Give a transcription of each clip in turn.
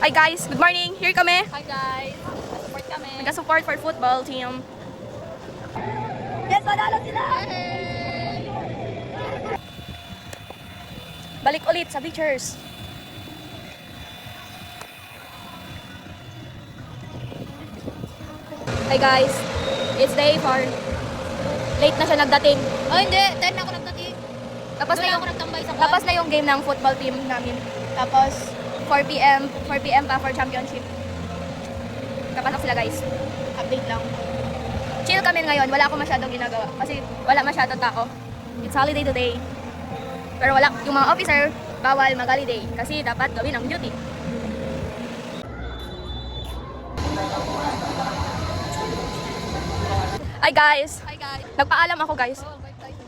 Hi guys, good morning. Here kami. Hi guys, support kami. Nag-support for football team. Yes, manalo sila! Balik ulit sa bleachers. Hi guys, it's day 4. Late na siya nagdating. Oh hindi, 10 ako nagdating. Tapos na Doon yung ako nagtambay sa tapos na yung game ng football team namin. Tapos 4 PM pa for championship. Kapasok sila guys. Update lang. Chill kami ngayon, wala akong masyadong ginagawa kasi wala masyadong tao. It's holiday today. Pero wala yung mga officer bawal mag-holiday kasi dapat gawin ang duty. Hi guys. Hi guys. Nagpaalam ako guys. Oh, bye guys.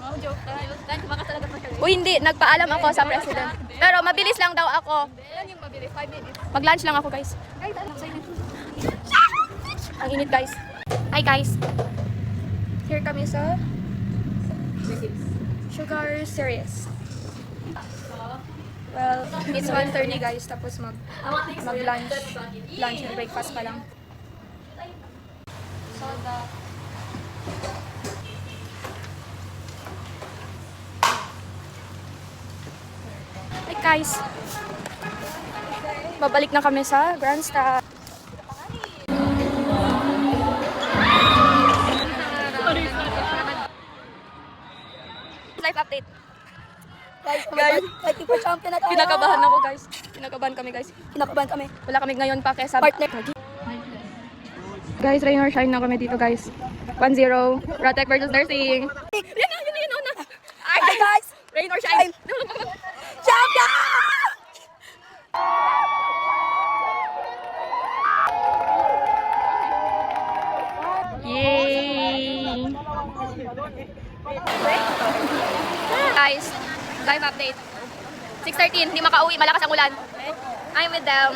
Oh, joke tayo. Dahil baka talaga pa siya. Uy, hindi. Nagpaalam ako sa president. Pero mabilis lang daw ako. Yan yung mabilis, 5 minutes. Mag-lunch lang ako, guys. Guys, alam sa'yo. Ang init, guys. Hi, guys. Here kami sa Sugar Series. Well, it's 1:30, guys. Tapos mag-lunch. Lunch and breakfast pa lang. Soda. Hi, guys. Babalik na kami sa Grandstand. Life update. Guys, Guys, for champion na tayo. kinakabahan ako, guys. Kinakabahan kami, guys. Kinakabahan kami. Wala kami ngayon pa kesa Partner. Guys, rain or shine na kami dito, guys. 1-0. Ratec versus Nursing. Yan na. Hi guys! Rain or shine. Champion! Yay! Guys, live update. 6:13, hindi makauwi, malakas ang ulan. I'm with them.